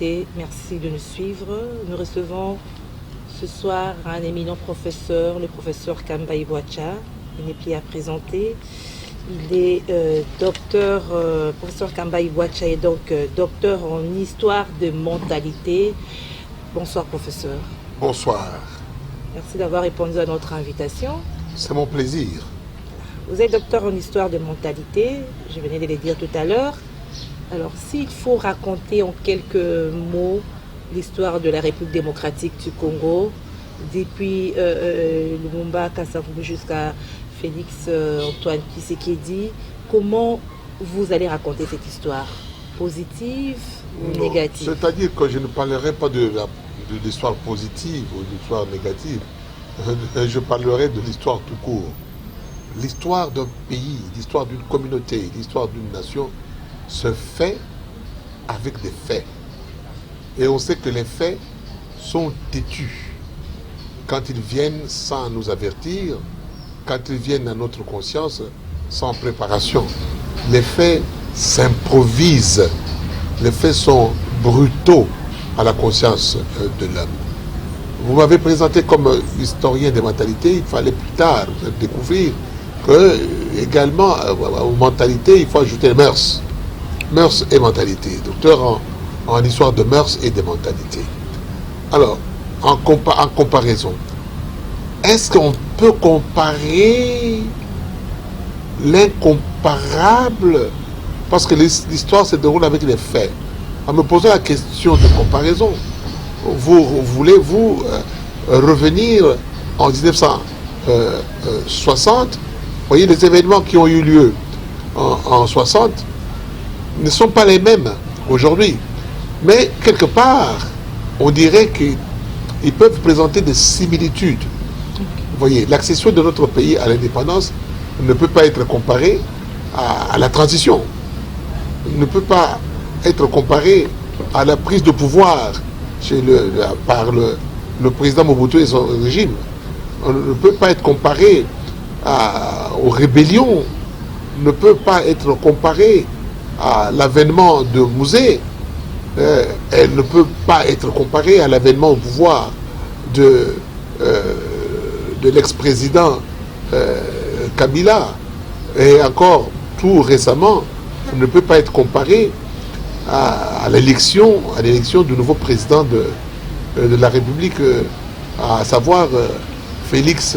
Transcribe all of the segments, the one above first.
invités, merci de nous suivre. Nous recevons ce soir un éminent professeur, le professeur Kamba Iwacha. Il n'est plus à présenter. Il est professeur Kamba Iwacha est donc docteur en histoire de mentalité. Bonsoir professeur. Bonsoir. Merci d'avoir répondu à notre invitation. C'est mon plaisir. Vous êtes docteur en histoire de mentalité, je venais de le dire tout à l'heure. Alors, s'il faut raconter en quelques mots l'histoire de la République démocratique du Congo, depuis Lumumba Kasavubu jusqu'à Félix Antoine Tshisekedi, comment vous allez raconter cette histoire? Positive ou négative? C'est-à-dire que je ne parlerai pas de l'histoire positive ou de l'histoire négative. Je parlerai de l'histoire tout court. L'histoire d'un pays, l'histoire d'une communauté, l'histoire d'une nation se fait avec des faits. Et on sait que les faits sont têtus. Quand ils viennent sans nous avertir, quand ils viennent à notre conscience sans préparation. Les faits s'improvisent. Les faits sont brutaux à la conscience de l'homme. Vous m'avez présenté comme historien des mentalités, il fallait plus tard découvrir que également aux mentalités, il faut ajouter les mœurs. Mœurs et mentalité. Docteur en histoire de mœurs et de mentalités. Alors, en comparaison, est-ce qu'on peut comparer l'incomparable? Parce que l'histoire se déroule avec les faits. En me posant la question de comparaison, voulez-vous revenir en 1960? Voyez, les événements qui ont eu lieu en 60 ne sont pas les mêmes aujourd'hui. Mais quelque part, on dirait qu'ils peuvent présenter des similitudes. Vous voyez, l'accession de notre pays à l'indépendance ne peut pas être comparée à la transition. Ne peut pas être comparée à la prise de pouvoir par le président Mobutu et son régime. On ne peut pas être comparé aux rébellions, ne peut pas être comparé à l'avènement de Mouzé. Elle ne peut pas être comparée à l'avènement au pouvoir de l'ex-président Kabila. Et encore, tout récemment, ne peut pas être comparée à l'élection du nouveau président de la République, à savoir Félix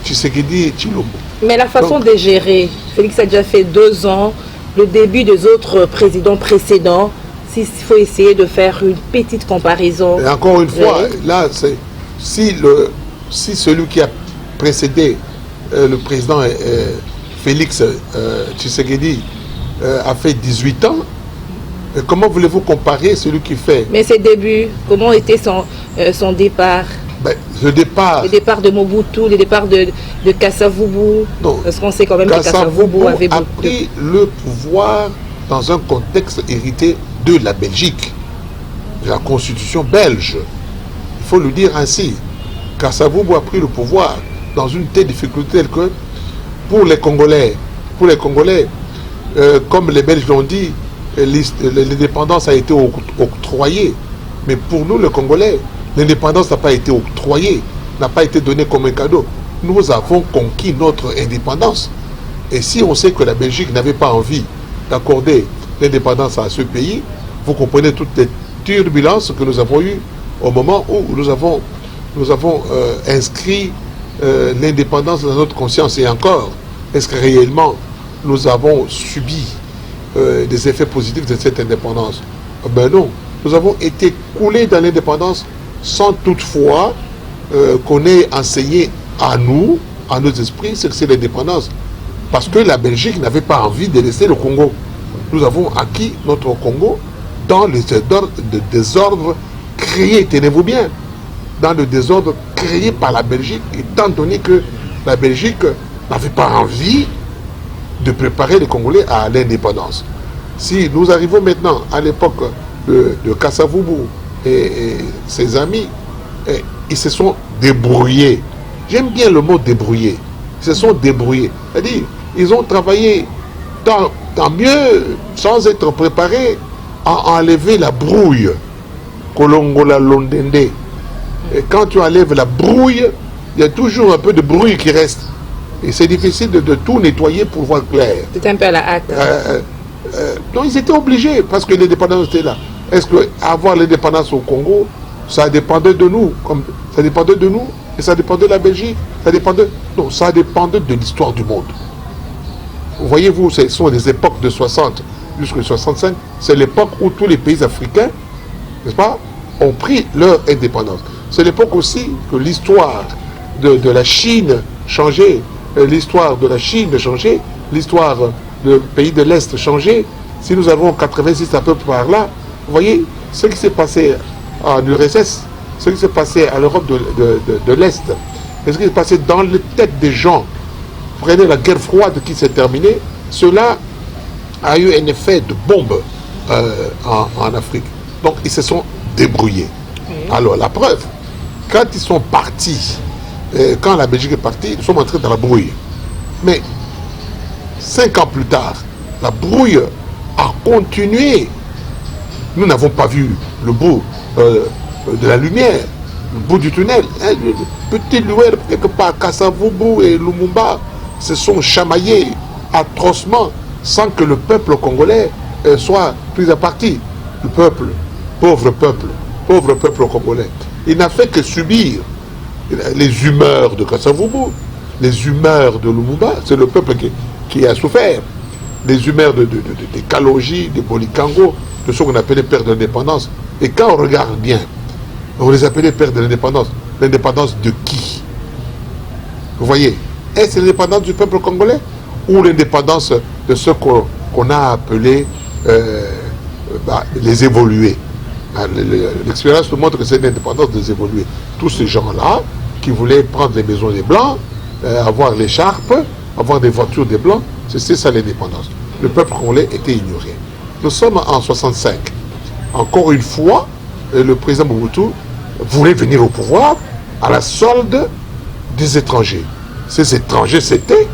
Tshisekedi Tshilombo. Mais la façon de gérer, Félix a déjà fait 2 ans, le début des autres présidents précédents, s'il faut essayer de faire une petite comparaison. Et encore une fois, là, si celui qui a précédé le président Félix Tshisekedi a fait 18 ans, comment voulez-vous comparer celui qui fait? Mais ses débuts, comment était son départ? Le départ de Mobutu, le départ de Kasavubu. Non. Parce qu'on sait quand même que Kasavubu avait a pris le pouvoir dans un contexte hérité de la Belgique, de la constitution belge. Il faut le dire ainsi. Kasavubu a pris le pouvoir dans une telle difficulté que pour les Congolais, comme les Belges l'ont dit, l'indépendance a été octroyée. Mais pour nous, les Congolais, l'indépendance n'a pas été octroyée, n'a pas été donnée comme un cadeau. Nous avons conquis notre indépendance. Et si on sait que la Belgique n'avait pas envie d'accorder l'indépendance à ce pays, vous comprenez toutes les turbulences que nous avons eues au moment où nous avons inscrit l'indépendance dans notre conscience. Et encore, est-ce que réellement nous avons subi des effets positifs de cette indépendance? Ben non, nous avons été coulés dans l'indépendance sans toutefois qu'on ait enseigné à nous, à nos esprits, ce que c'est l'indépendance. Parce que la Belgique n'avait pas envie de laisser le Congo. Nous avons acquis notre Congo dans le désordre créé, tenez-vous bien, dans le désordre créé par la Belgique, étant donné que la Belgique n'avait pas envie de préparer les Congolais à l'indépendance. Si nous arrivons maintenant à l'époque de Kasavubu et ses amis, ils se sont débrouillés. J'aime bien le mot débrouiller. Ils se sont débrouillés. C'est-à-dire, ils ont travaillé tant mieux, sans être préparés a enlevé la brouille. Kolongola Londende. Et quand tu enlèves la brouille, il y a toujours un peu de bruit qui reste. Et c'est difficile de tout nettoyer pour voir clair. C'était un peu à la hâte. Donc ils étaient obligés parce que l'indépendance était là. Est-ce qu'avoir l'indépendance au Congo, ça dépendait de nous, ça dépendait de nous, et ça dépendait de la Belgique, ça dépendait... Non, ça dépendait de l'histoire du monde. Voyez-vous, ce sont des époques de 60 jusqu'à 65, c'est l'époque où tous les pays africains, n'est-ce pas, ont pris leur indépendance. C'est l'époque aussi que l'histoire de la Chine changeait, l'histoire de la Chine changeait, l'histoire des pays de l'Est changeait. Si nous avons 86 à peu près par là, vous voyez, ce qui s'est passé en URSS, ce qui s'est passé à l'Europe de l'Est, et ce qui s'est passé dans les têtes des gens, prenez la guerre froide qui s'est terminée, cela a eu un effet de bombe en Afrique. Donc ils se sont débrouillés. Oui. Alors la preuve, quand ils sont partis, quand la Belgique est partie, ils sont entrés dans la brouille. Mais 5 ans plus tard, la brouille a continué. Nous n'avons pas vu le bout de la lumière, le bout du tunnel. Hein, le petit lueur, quelque part, Kasavubu et Lumumba se sont chamaillés atrocement sans que le peuple congolais soit pris à partie. Le peuple, pauvre peuple congolais, il n'a fait que subir les humeurs de Kasavubu, les humeurs de Lumumba. C'est le peuple qui a souffert. Les humeurs des Kaloji, des Bolikango, de ceux qu'on appelait pères de l'indépendance. Et quand on regarde bien, on les appelait pères de l'indépendance. L'indépendance de qui? Vous voyez, est-ce l'indépendance du peuple congolais ou l'indépendance de ceux qu'on a appelés les évolués? L'expérience nous montre que c'est l'indépendance des évolués. Tous ces gens-là qui voulaient prendre les maisons des Blancs, avoir l'écharpe, avoir des voitures des Blancs, c'est ça l'indépendance. Le peuple congolais était ignoré. Nous sommes en 65. Encore une fois, le président Mobutu voulait venir au pouvoir à la solde des étrangers. Ces étrangers, c'était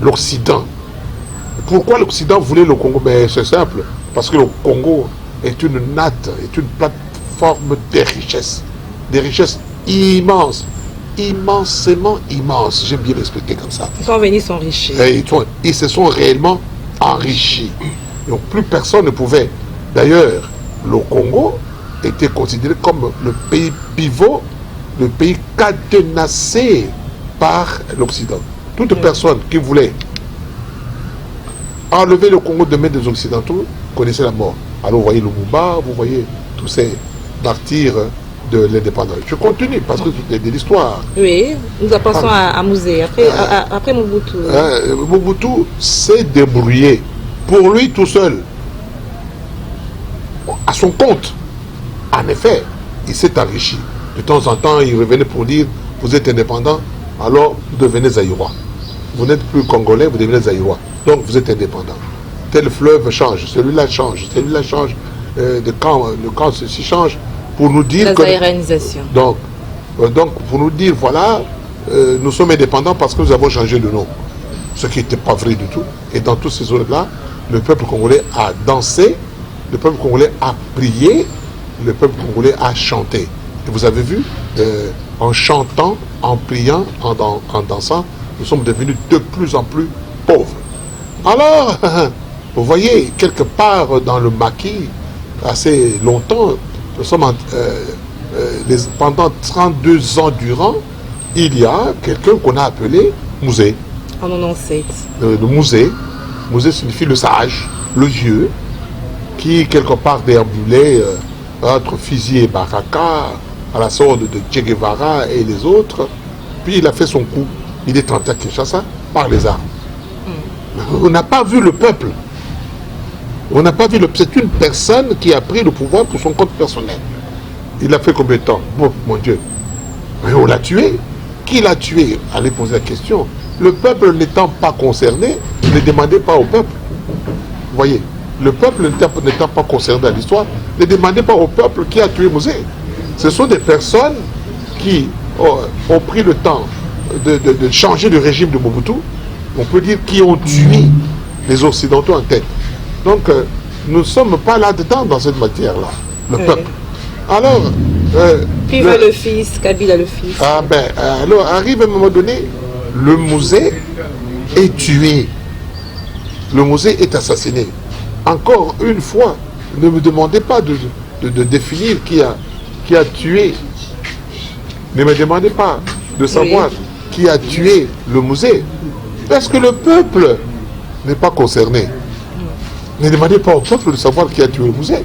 l'Occident. Pourquoi l'Occident voulait le Congo? Ben, c'est simple. Parce que le Congo est une natte, est une plateforme des richesses immenses, immensément immenses. J'aime bien l'expliquer comme ça. Ils sont venus s'enrichir. Ils se sont réellement enrichis. Donc plus personne ne pouvait. D'ailleurs, le Congo était considéré comme le pays pivot, le pays cadenassé par l'Occident. Toute personne qui voulait enlever le Congo de main des Occidentaux connaissait la mort. Alors vous voyez Lumumba, vous voyez tous ces martyrs de l'indépendance. Je continue parce que c'est de l'histoire. Oui, nous passons à Musée. Après Mobutu. Mobutu s'est débrouillé pour lui tout seul, à son compte. En effet, il s'est enrichi. De temps en temps, il revenait pour dire vous êtes indépendant, alors vous devenez zaïrois. Vous n'êtes plus congolais, vous devenez zaïrois. Donc vous êtes indépendant. Tel fleuve change, celui-là change, le camp ceci change, pour nous dire la zaïranisation. Donc pour nous dire, voilà, nous sommes indépendants parce que nous avons changé de nom. Ce qui n'était pas vrai du tout. Et dans toutes ces zones-là, le peuple congolais a dansé, le peuple congolais a prié, le peuple congolais a chanté. Et vous avez vu, en chantant, en priant, en dansant, nous sommes devenus de plus en plus pauvres. Alors, vous voyez, quelque part dans le maquis, assez longtemps, nous sommes pendant 32 ans durant, il y a quelqu'un qu'on a appelé Musée. En 97. Le Musée. Musée signifie le sage, le vieux, qui quelque part déambulait entre Fizi et Baraka, à la sorte de Che Guevara et les autres. Puis il a fait son coup. Il est entré à Kinshasa par les armes. On n'a pas vu le peuple. On n'a pas vu le peuple. C'est une personne qui a pris le pouvoir pour son compte personnel. Il a fait combien de temps? Bon, mon Dieu. Mais on l'a tué. Qui l'a tué? Allez poser la question. Le peuple n'étant pas concerné, ne demandez pas au peuple. Vous voyez, le peuple n'étant pas concerné à l'histoire, ne demandez pas au peuple qui a tué Musée. Ce sont des personnes qui ont pris le temps de changer le régime de Mobutu. On peut dire qui ont tué les Occidentaux en tête. Donc, nous ne sommes pas là-dedans dans cette matière-là, le peuple. Alors, puis va le fils, Kabila le fils. Ah ben, alors arrive à un moment donné, le musée est tué. Le musée est assassiné. Encore une fois, ne me demandez pas de définir qui a tué. Ne me demandez pas de savoir qui a tué le musée. Parce que le peuple n'est pas concerné. Ne demandez pas au peuple de savoir qui a tué le musée.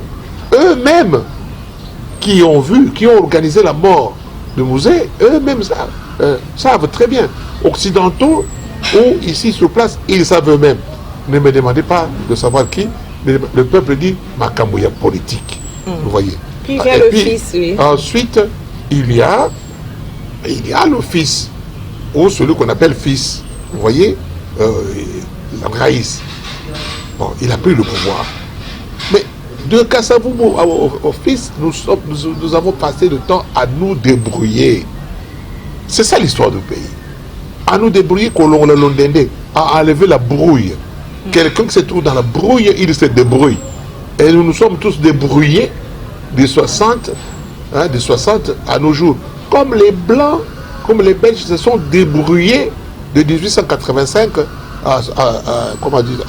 Eux-mêmes, qui ont vu, qui ont organisé la mort du musée, eux-mêmes savent très bien. Occidentaux ou ici sur place, ils savent eux-mêmes. Ne me demandez pas de savoir qui. Le peuple dit Makambouya politique. Vous voyez. Puis il y a le fils, oui. Ensuite, il y a le fils, ou celui qu'on appelle fils. Vous voyez, Raïs. Bon, il a pris le pouvoir. Mais de Kassavoubou au fils, nous avons passé le temps à nous débrouiller. C'est ça l'histoire du pays. À nous débrouiller, à enlever la brouille. Quelqu'un qui se trouve dans la brouille, il se débrouille. Et nous nous sommes tous débrouillés des 60 à nos jours. Comme les Blancs, comme les Belges se sont débrouillés de 1885 à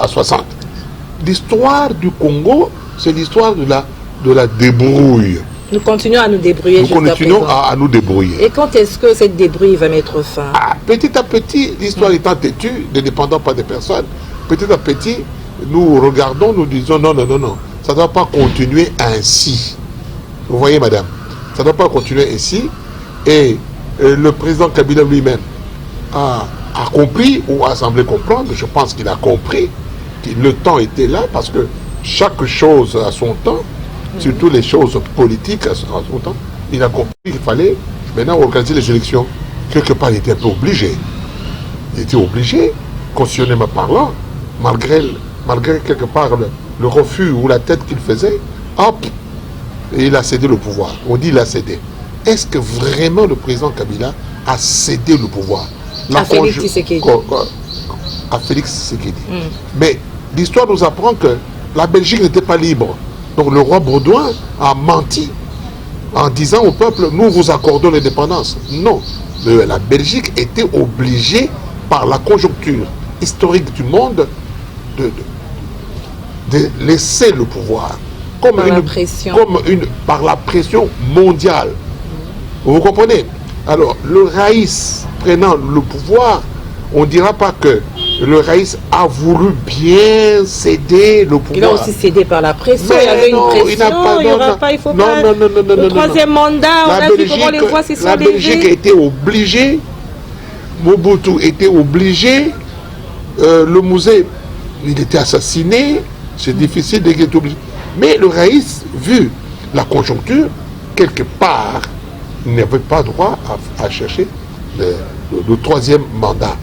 60. L'histoire du Congo, c'est l'histoire de la débrouille. Nous continuons à nous débrouiller. Nous continuons à nous débrouiller. Et quand est-ce que cette débrouille va mettre fin? Petit à petit, l'histoire étant têtue, ne dépendant pas des personnes, petit à petit, nous regardons, nous disons non, ça ne doit pas continuer ainsi. Vous voyez, madame, ça ne doit pas continuer ainsi. Et le président Kabila lui-même a compris, ou a semblé comprendre, je pense qu'il a compris, que le temps était là, parce que chaque chose a son temps, surtout les choses politiques à son temps. Il a compris qu'il fallait maintenant organiser les élections. Quelque part, il était un peu obligé. Il était obligé, constitutionnellement parlant, malgré quelque part le refus ou la tête qu'il faisait, hop, et il a cédé le pouvoir. On dit il a cédé. Est-ce que vraiment le président Kabila a cédé le pouvoir? À Félix Tshisekedi. À Félix Tshisekedi. Mais l'histoire nous apprend que la Belgique n'était pas libre. Donc le roi Baudouin a menti en disant au peuple, nous vous accordons l'indépendance. Non, la Belgique était obligée par la conjoncture historique du monde de laisser le pouvoir. Par la pression mondiale. Vous comprenez? Alors, le Raïs prenant le pouvoir, on ne dira pas que le Raïs a voulu bien céder le pouvoir. Il a aussi cédé par la pression. Il y avait une pression. Le troisième mandat, on a vu comment les voix se sont levées. La Belgique était obligée, Mobutu était obligé, le musée, il était assassiné, c'est difficile d'être obligé. Mais le Raïs, vu la conjoncture, quelque part, il n'avait pas droit à chercher le troisième mandat.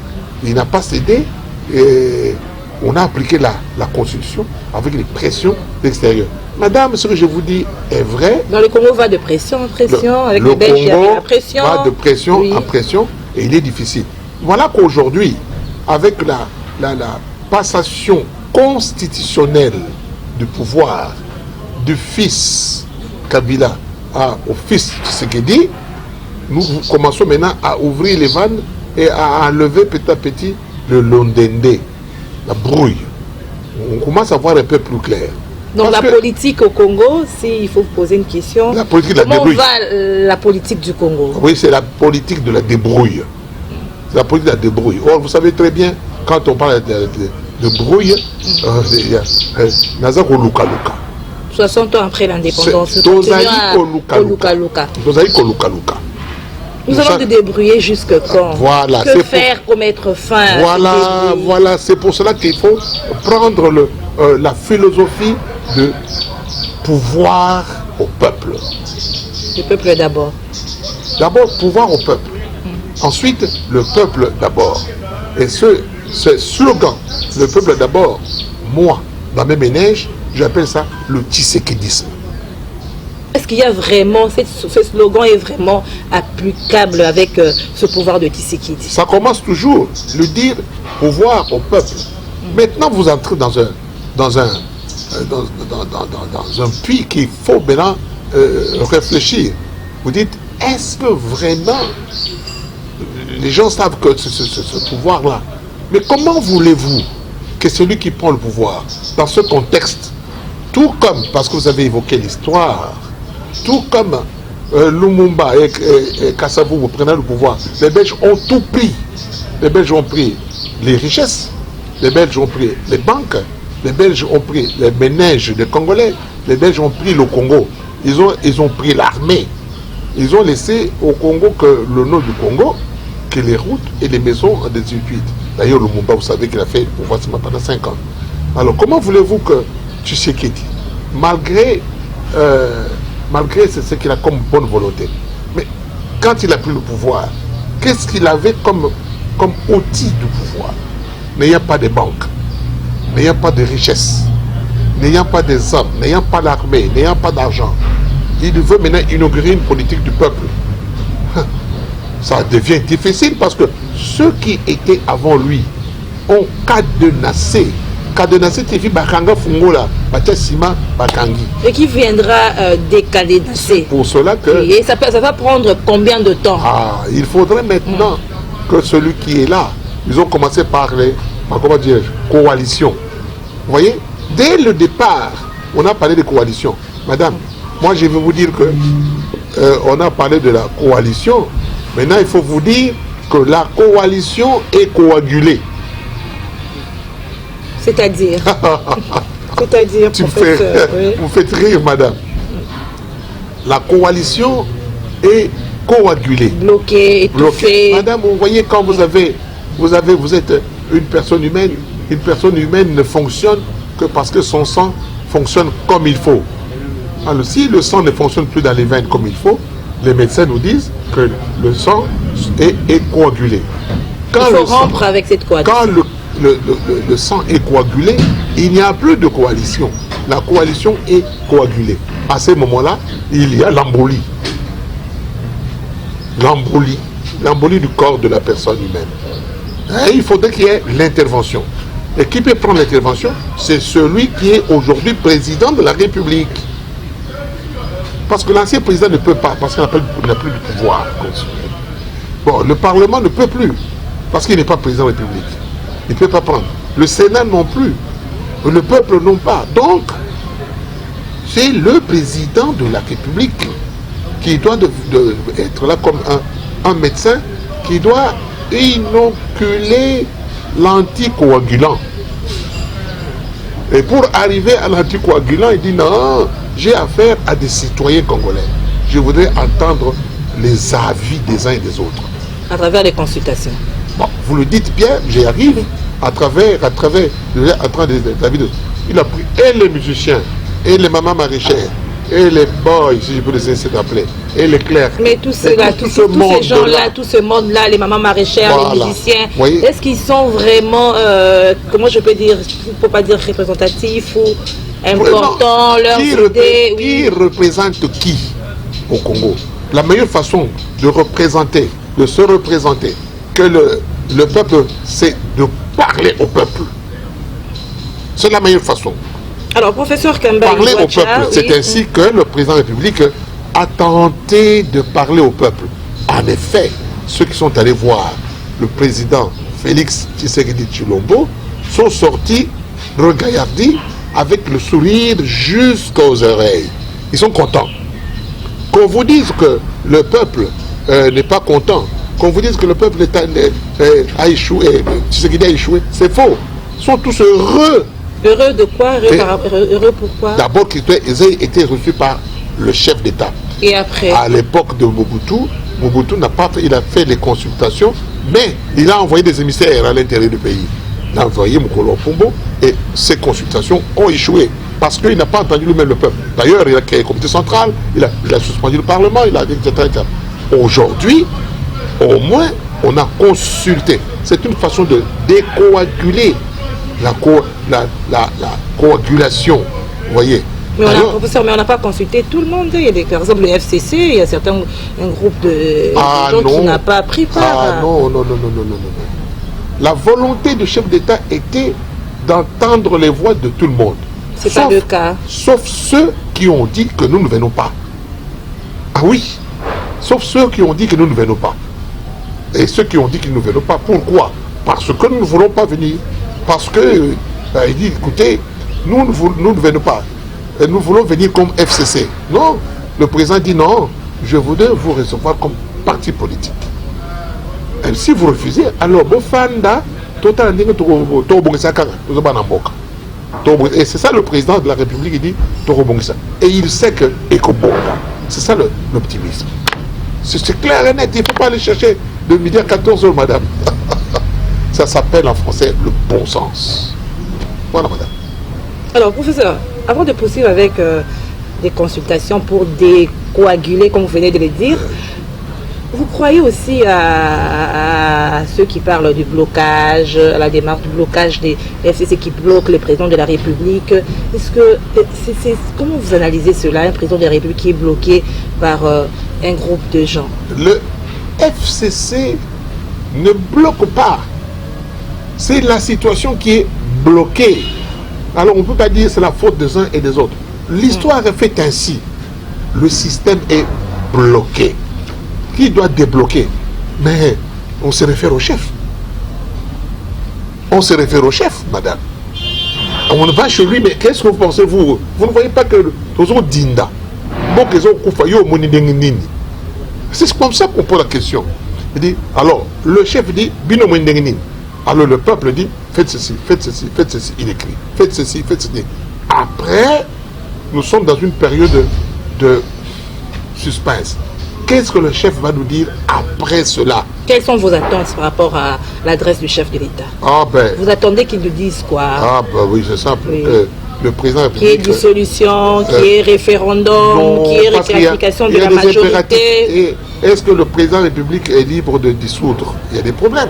Il n'a pas cédé et on a appliqué la Constitution avec les pressions extérieures. Madame, ce que je vous dis est vrai. Dans le Congo va de pression en pression, avec les Belges, il y avait la pression. Va de pression en pression et il est difficile. Voilà qu'aujourd'hui, avec la passation constitutionnelle du pouvoir du fils Kabila au fils Tshisekedi, nous commençons maintenant à ouvrir les vannes et à enlever petit à petit le londende, la brouille. On commence à voir un peu plus clair. Donc la politique au Congo, s'il faut poser une question, comment va la politique du Congo? Oui, c'est la politique de la débrouille. C'est la politique de la débrouille. Or, vous savez très bien, quand on parle de brouille, il y a Nazako Luka Luka. 60 ans après l'indépendance, nous allons nous débrouiller jusque quand? Voilà, que faire pour mettre fin? Voilà, c'est pour cela qu'il faut prendre la philosophie de pouvoir au peuple. Le peuple d'abord. D'abord, pouvoir au peuple. Ensuite, le peuple d'abord. Et ce slogan, le peuple d'abord, moi, dans mes ménages, j'appelle ça le tshisekédisme. Est-ce qu'il y a vraiment, ce slogan est vraiment applicable avec ce pouvoir de Tshisekedi? Ça commence toujours, le dire pouvoir au peuple. Maintenant, vous entrez dans dans un puits qu'il faut maintenant réfléchir. Vous dites, est-ce que vraiment les gens savent que ce pouvoir-là, mais comment voulez-vous que celui qui prend le pouvoir, dans ce contexte, tout comme, parce que vous avez évoqué l'histoire, tout comme Lumumba et Kassavou, vous prenez le pouvoir, les Belges ont tout pris. Les Belges ont pris les richesses, les Belges ont pris les banques, les Belges ont pris les ménages des Congolais, les Belges ont pris le Congo, ils ont pris l'armée. Ils ont laissé au Congo que le nom du Congo, que les routes et les maisons en désuétude. D'ailleurs, Lumumba, vous savez qu'il a fait le pouvoir pendant 5 ans. Alors, comment voulez-vous que Tshisekedi, malgré ce qu'il a comme bonne volonté, mais quand il a pris le pouvoir, qu'est-ce qu'il avait comme outil du pouvoir? N'ayant pas de banques, n'ayant pas de richesses, n'ayant pas des hommes, n'ayant pas l'armée, n'ayant pas d'argent, il veut maintenant inaugurer une politique du peuple. Ça devient difficile parce que ceux qui étaient avant lui ont cadenassé. Cadenassé, tu fais Bakanga Fungola, Sima Bakangi. Et qui viendra décadenasser. Pour cela que. Et ça va prendre combien de temps? Il faudrait maintenant que celui qui est là, ils ont commencé par les, comment dire, coalitions. Vous voyez, dès le départ, on a parlé de coalition. Madame, moi je vais vous dire que on a parlé de la coalition. Maintenant, il faut vous dire que la coalition est coagulée. C'est-à-dire professeur, oui. Vous faites rire, madame. La coalition est coagulée. Bloquée, étouffée. Madame, vous voyez, quand vous êtes une personne humaine ne fonctionne que parce que son sang fonctionne comme il faut. Alors, si le sang ne fonctionne plus dans les veines comme il faut, les médecins nous disent que le sang est coagulé. Il faut rompre avec cette coalition. Quand le sang est coagulé, il n'y a plus de coalition. La coalition est coagulée. À ce moment-là, il y a l'embolie. L'embolie du corps de la personne humaine. Et il faudrait qu'il y ait l'intervention. Et qui peut prendre l'intervention? C'est celui qui est aujourd'hui président de la République. Parce que l'ancien président ne peut pas, parce qu'il n'a plus de pouvoir. Bon, le Parlement ne peut plus, parce qu'il n'est pas président de la République. Il ne peut pas prendre. Le Sénat non plus. Le peuple non pas. Donc, c'est le président de la République qui doit être là comme un médecin qui doit inoculer l'anticoagulant. Et pour arriver à l'anticoagulant, il dit non, j'ai affaire à des citoyens congolais. Je voudrais entendre les avis des uns et des autres. À travers les consultations. Bon, vous le dites bien, j'y arrive, à travers des avis de... Il a pris et les musiciens, et les mamans maraîchères, et les boys, si je peux les essayer d'appeler, et les clercs. Mais tous ces gens-là, tout ce monde-là, les mamans maraîchères, voilà, les musiciens, est-ce qu'ils sont vraiment, comment je peux dire, il ne faut pas dire représentatifs ou importants, leurs idées? Qui représente qui au Congo? La meilleure façon de se représenter, que le peuple, c'est de parler au peuple. C'est la meilleure façon. Alors, professeur Kamba, parler au peuple, c'est ainsi que le président de la République a tenté de parler au peuple. En effet, ceux qui sont allés voir le président Félix Tshisekedi Tshilombo sont sortis regaillardis avec le sourire jusqu'aux oreilles. Ils sont contents. Qu'on vous dise que le peuple n'est pas content, qu'on vous dise que le peuple a échoué, Tshisekedi a échoué, c'est faux. Ils sont tous heureux. Heureux de quoi? Heureux pourquoi? D'abord qu'ils aient été reçus par le chef d'État. Et après? À l'époque de Mobutu n'a pas fait, il a fait les consultations, mais il a envoyé des émissaires à l'intérieur du pays. Il a envoyé Mokolo Pombo et ces consultations ont échoué parce qu'il n'a pas entendu lui-même le peuple. D'ailleurs, il a créé le comité central, il a suspendu le Parlement, etc. Aujourd'hui, au moins, on a consulté. C'est une façon de décoaguler la coagulation, vous voyez. Mais professeur, on n'a pas consulté tout le monde. Il y a par exemple le FCC, il y a un groupe de gens qui n'a pas pris part. Non. La volonté du chef d'État était d'entendre les voix de tout le monde. C'est pas le cas. Sauf ceux qui ont dit que nous ne venons pas. Ah oui, sauf ceux qui ont dit que nous ne venons pas. Et ceux qui ont dit qu'ils ne venons pas, pourquoi? Parce que nous ne voulons pas venir. Parce que, il dit, écoutez, nous ne venons pas. Et nous voulons venir comme FCC. Non, le président dit non, je voudrais vous recevoir comme parti politique. Et si vous refusez, alors, et c'est ça le président de la République, il dit, et il sait que c'est ça l'optimisme. C'est clair et net, il ne faut pas aller chercher de midi à 14h, madame. Ça s'appelle en français le bon sens. Voilà, madame. Alors, professeur, avant de poursuivre avec des consultations pour décoaguler, comme vous venez de le dire, vous croyez aussi à ceux qui parlent du blocage, à la démarche du blocage des FCC qui bloquent le président de la République? Est-ce que comment vous analysez cela, un président de la République qui est bloqué par un groupe de gens? Le FCC ne bloque pas. C'est la situation qui est bloquée. Alors on ne peut pas dire que c'est la faute des uns et des autres. L'histoire est faite ainsi. Le système est bloqué. Qui doit débloquer? Mais on se réfère au chef. On se réfère au chef, madame. On va chez lui, mais qu'est-ce que vous pensez, vous? Vous ne voyez pas que Dinda. C'est comme ça qu'on pose la question. Il dit, alors, le chef dit, alors le peuple dit, faites ceci, faites ceci, faites ceci. Il écrit, faites ceci, faites ceci. Après, nous sommes dans une période de suspense. Qu'est-ce que le chef va nous dire après cela? Quelles sont vos attentes par rapport à l'adresse du chef de l'État? Vous attendez qu'il nous dise quoi? Oui, c'est simple. Oui. Le président qui est dissolution, qui est référendum, qui est rectification de la majorité. Est-ce que le président de la République est libre de dissoudre? Il y a des problèmes.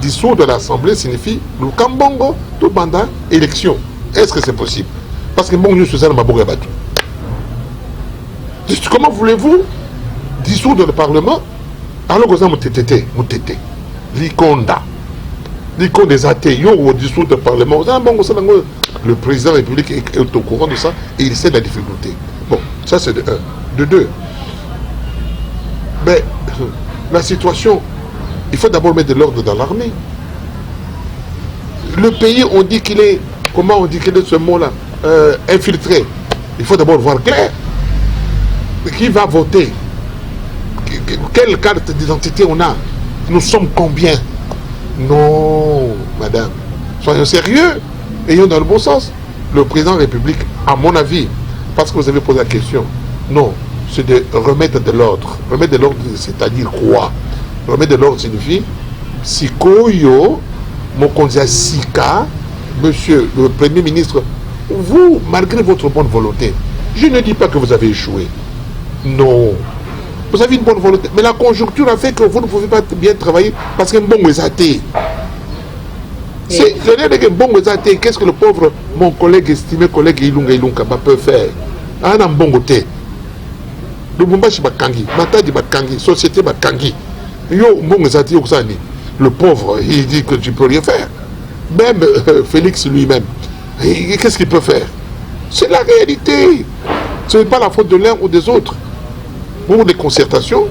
Dissoudre l'Assemblée signifie le Kambongo, tout banda, élection. Est-ce que c'est possible? Parce que bon, nous, c'est ça, comment voulez-vous dissoudre le Parlement alors que ça m'a tété, l'iconda des athées, yo dissoudre le Parlement. Le président de la République est au courant de ça et il sait la difficulté. Bon, ça c'est de un. De deux, mais la situation, il faut d'abord mettre de l'ordre dans l'armée. Le pays, on dit qu'il est, comment on dit qu'il est ce mot-là, infiltré. Il faut d'abord voir clair. Qui va voter? Quelle carte d'identité on a? Nous sommes combien? Non, madame. Soyons sérieux. Ayons dans le bon sens. Le président de la République, à mon avis, parce que vous avez posé la question, non, c'est de remettre de l'ordre. Remettre de l'ordre, c'est-à-dire quoi? Remettre de l'ordre signifie Sikoyo, Mokonzia Sika, monsieur le Premier ministre, vous, malgré votre bonne volonté, je ne dis pas que vous avez échoué. Non. Vous avez une bonne volonté. Mais la conjoncture a fait que vous ne pouvez pas bien travailler parce qu'un bon athée. C'est le bon athée. Qu'est-ce que le pauvre, mon collègue estimé, collègue Ilunga peut faire? Un bon côté. Le Bumbashi Bakangi, Matadi Bakangi, Société Bakangi. Yo, bon athée, le pauvre, il dit que tu ne peux rien faire. Même Félix lui-même, qu'est-ce qu'il peut faire? C'est la réalité. Ce n'est pas la faute de l'un ou des autres. Pour les concertations,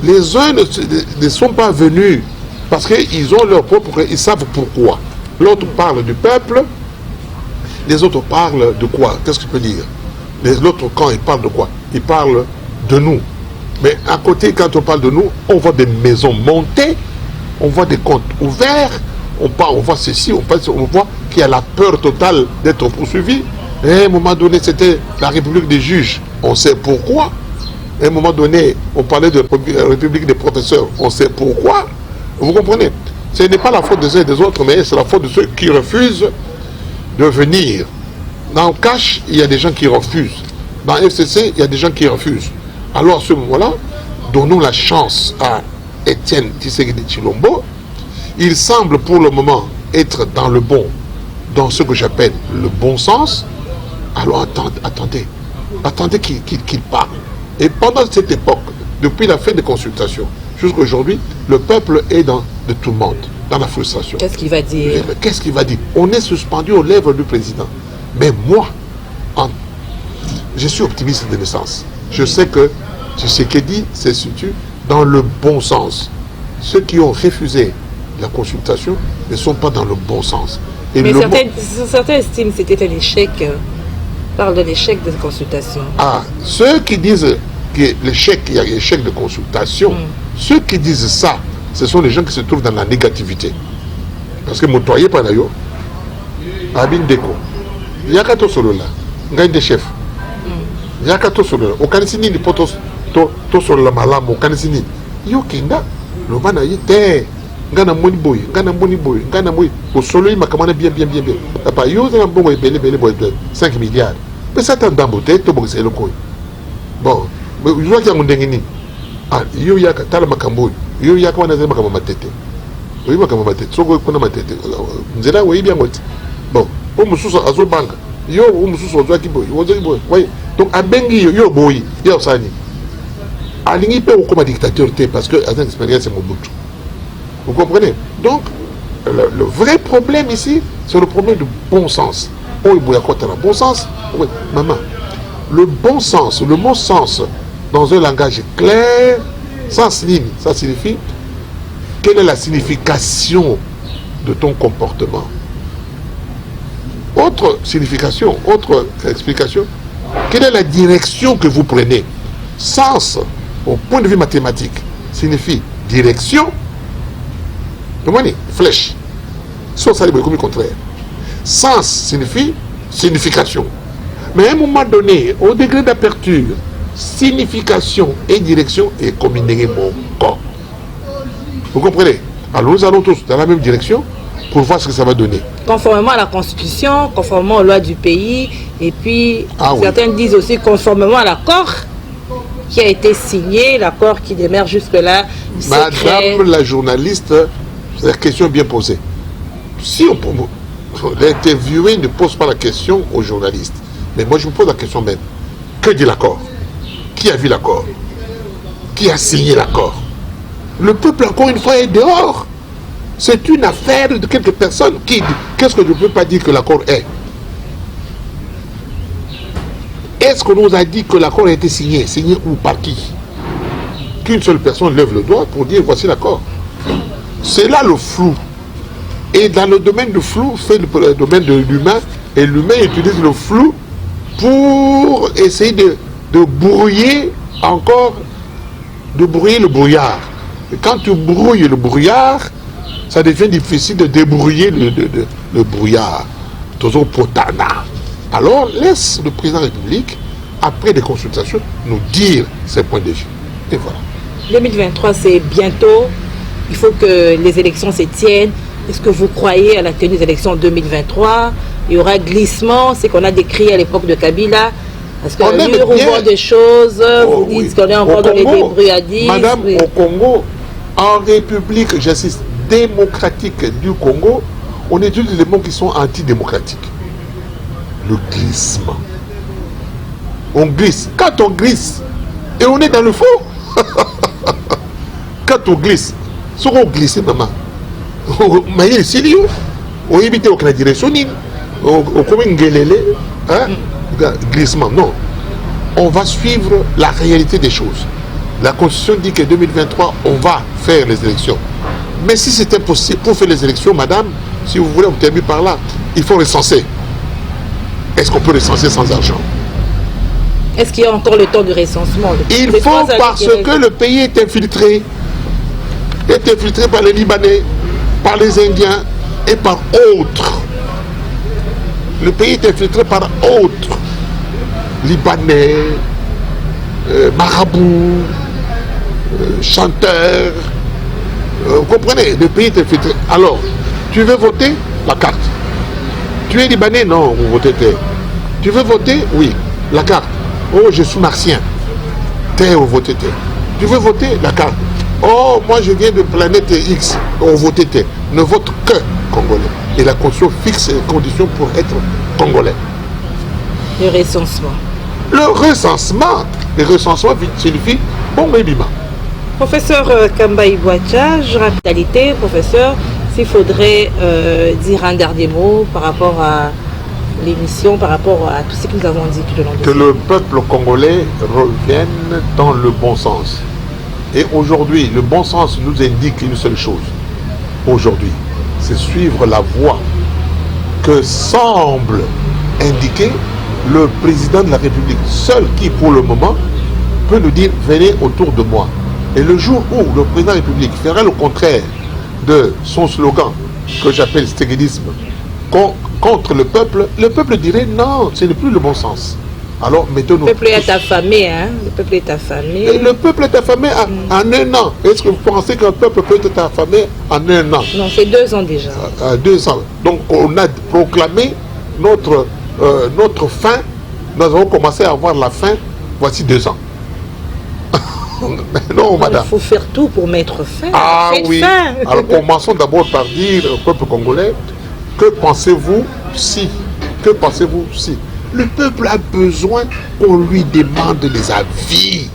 les uns ne sont pas venus parce qu'ils ont leur propre... Ils savent pourquoi. L'autre parle du peuple, les autres parlent de quoi? Qu'est-ce que je peux dire? Les autres, quand ils parlent de quoi? Ils parlent de nous. Mais à côté, quand on parle de nous, on voit des maisons montées, on voit des comptes ouverts, on voit ceci, on voit qu'il y a la peur totale d'être poursuivi. Et à un moment donné, c'était la République des juges. On sait pourquoi. À un moment donné, on parlait de la République des professeurs. On sait pourquoi. Vous comprenez? Ce n'est pas la faute des uns et des autres, mais c'est la faute de ceux qui refusent de venir. Dans le cash, il y a des gens qui refusent. Dans FCC, il y a des gens qui refusent. Alors à ce moment-là, donnons la chance à Étienne Tshisekedi Tshilombo. Il semble pour le moment être dans le bon, dans ce que j'appelle le bon sens. Alors attendez qu'il parle. Et pendant cette époque, depuis la fin des consultations, jusqu'à aujourd'hui, le peuple est dans le tout le monde, dans la frustration. Qu'est-ce qu'il va dire? Qu'est-ce qu'il va dire? On est suspendu aux lèvres du président. Mais moi, je suis optimiste de naissance. Je sais que Tshisekedi se situe dans le bon sens. Ceux qui ont refusé la consultation ne sont pas dans le bon sens. Et mais certains estiment que c'était un échec, parlent de l'échec de consultation. Ah, ceux qui disent que l'échec, il y a échec de consultation, ceux qui disent ça, ce sont les gens qui se trouvent dans la négativité. Parce que Motoye Panayo, Abin Deko, Yakato Solola, Ngaï de chef, Yakato Solola, au Kanisini, ni potos, to Solola Malam, au Kanisini, Yokinda, le Banayi, Ngana Moni Boy, Ngana Moni Boy, Ngana Moni, au Solo, il m'a commandé bien. Papa, yo, c'est un bon boy, belé, 5 milliards. Mais ça t'a d'amboté, tout le monde, c'est le coin. Bon, mais je vois qu'il y a un dengini. Ah, yo, yaka, tala makambo, yo, yaka, on a des makambo matete. Oui, makambo matete, so go, kuna matete. Nzela, oui, bien, oui. Bon, on me sous à zo banque. Yo, on me sous au doigt qui boy, oui. Donc, à Bengi, yo, boy, yo, sani. À l'ingé, peut comme dictateur, parce que, à cette expérience, c'est mon bout. Vous comprenez? Donc, le vrai problème ici, c'est le problème du bon sens. Oh, il y a quoi, bon sens? Oui, maman. Le bon sens, le mot sens, dans un langage clair, ça signifie quelle est la signification de ton comportement. Autre signification, autre explication, quelle est la direction que vous prenez? Sens, au point de vue mathématique, signifie direction. Flèche. Ça, ça comme le contraire. Sens signifie signification. Mais à un moment donné, au degré d'aperture, signification et direction est combiné mon corps. Vous comprenez? Alors nous allons tous dans la même direction pour voir ce que ça va donner. Conformément à la Constitution, conformément aux lois du pays, et puis certains disent aussi conformément à l'accord qui a été signé, l'accord qui demeure jusque-là. Madame la journaliste, c'est la question bien posée. Si l'interviewé ne pose pas la question aux journalistes, mais moi je me pose la question même. Que dit l'accord? Qui a vu l'accord? Qui a signé l'accord? Le peuple, encore une fois, est dehors. C'est une affaire de quelques personnes qui... Qu'est-ce que je ne peux pas dire que l'accord est? Est-ce qu'on nous a dit que l'accord a été signé? Signé où? Par qui? Qu'une seule personne lève le doigt pour dire voici l'accord. C'est là le flou. Et dans le domaine du flou, c'est le domaine de l'humain. Et l'humain utilise le flou pour essayer de brouiller encore, de brouiller le brouillard. Et quand tu brouilles le brouillard, ça devient difficile de débrouiller le brouillard. Toujours potana. Alors laisse le président de la République, après des consultations, nous dire ses points de vue. Et voilà. 2023, c'est bientôt. Il faut que les élections se tiennent. Est-ce que vous croyez à la tenue des élections en 2023? Il y aura glissement, c'est qu'on a décrit à l'époque de Kabila. Parce qu'on voit des choses, vous dites qu'on est encore dans les débrouilladises. Madame, au Congo, en République, j'insiste, démocratique du Congo, on utilise des mots qui sont antidémocratiques. Le glissement. On glisse. Quand on glisse, et on est dans le faux. Quand on glisse, ce qu'on glisse, maman. Mais c'est lui, on évite aucune direction, on commune glissement. Non. On va suivre la réalité des choses. La Constitution dit que 2023, on va faire les élections. Mais si c'est impossible pour faire les élections, madame, si vous voulez, on termine par là, il faut recenser. Est-ce qu'on peut recenser sans argent? Est-ce qu'il y a encore le temps de recensement? Il faut, parce que le pays est infiltré. Est infiltré par les Libanais, par les Indiens et par autres. Le pays est infiltré par autres. Libanais, marabouts, chanteurs. Vous comprenez? Le pays est infiltré. Alors, tu veux voter? La carte. Tu es Libanais? Non, vous votez terre. Tu veux voter? Oui. La carte. Oh, je suis martien. Terre, vous votez terre. Tu veux voter? La carte. Oh, moi je viens de planète X. On vote terre. Ne vote que Congolais. Et la Constitution fixe les conditions pour être Congolais. Le recensement. Le recensement signifie bon bébima. Professeur Kamba Ibouacha, je rappelle, professeur, s'il faudrait dire un dernier mot par rapport à l'émission par rapport à tout ce que nous avons dit tout au long de que le peuple congolais revienne dans le bon sens. Et aujourd'hui, le bon sens nous indique une seule chose. Aujourd'hui, c'est suivre la voie que semble indiquer le président de la République, seul qui pour le moment peut nous dire venez autour de moi. Et le jour où le président de la République fera le contraire de son slogan que j'appelle stéguédisme contre le peuple dirait non, ce n'est plus le bon sens. Alors mettons-nous. Le peuple est affamé, hein? Le peuple est affamé. Et le peuple est affamé en un an. Est-ce que vous pensez qu'un peuple peut être affamé en un an? Non, c'est 2 ans déjà. 2 ans. Donc on a proclamé notre faim. Nous avons commencé à avoir la faim. Voici 2 ans. Non, madame. Il faut faire tout pour mettre fin. Ah oui. Fin. Alors commençons d'abord par dire au peuple congolais, que pensez-vous si? Que pensez-vous si? Le peuple a besoin qu'on lui demande des avis.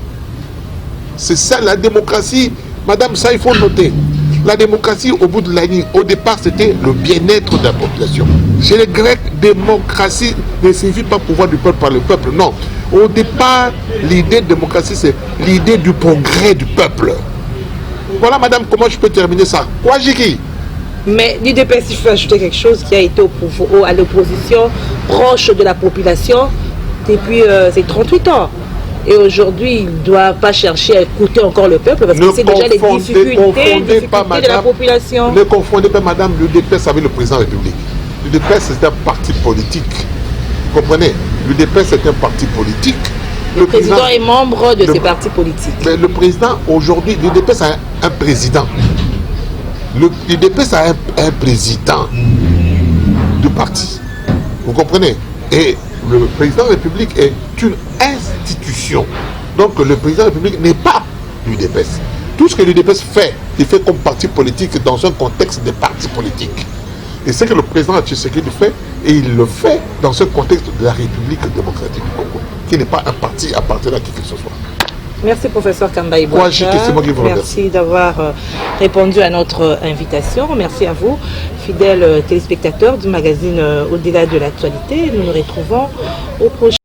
C'est ça la démocratie. Madame, ça il faut noter. La démocratie, au bout de la ligne, au départ, c'était le bien-être de la population. Chez les Grecs, démocratie ne signifie pas pouvoir du peuple par le peuple. Non. Au départ, l'idée de démocratie, c'est l'idée du progrès du peuple. Voilà, madame, comment je peux terminer ça? Quoi, Jiki? Mais l'UDPS, il faut ajouter quelque chose qui a été au pouvoir, à l'opposition, proche de la population depuis ces 38 ans. Et aujourd'hui, il ne doit pas chercher à écouter encore le peuple parce que c'est déjà les difficultés de la population. Ne confondez pas, madame, l'UDPS avec le président de la République. L'UDPS, c'est un parti politique. Vous comprenez? L'UDPS, c'est un parti politique. Le président est membre de ces partis politiques. Mais le président, aujourd'hui, l'UDPS a un président. L'UDPS a un président du parti. Vous comprenez? Et le président de la République est une institution. Donc le président de la République n'est pas l'UDPS. Tout ce que l'UDPS fait, il fait comme parti politique dans un contexte de parti politique. Et c'est que le président Tshisekedi fait, et il le fait dans ce contexte de la République démocratique du Congo, qui n'est pas un parti appartenant à qui que ce soit. Merci professeur Kambaï Bouacha. Merci d'avoir répondu à notre invitation. Merci à vous, fidèles téléspectateurs du magazine Au-delà de l'actualité. Nous nous retrouvons au prochain.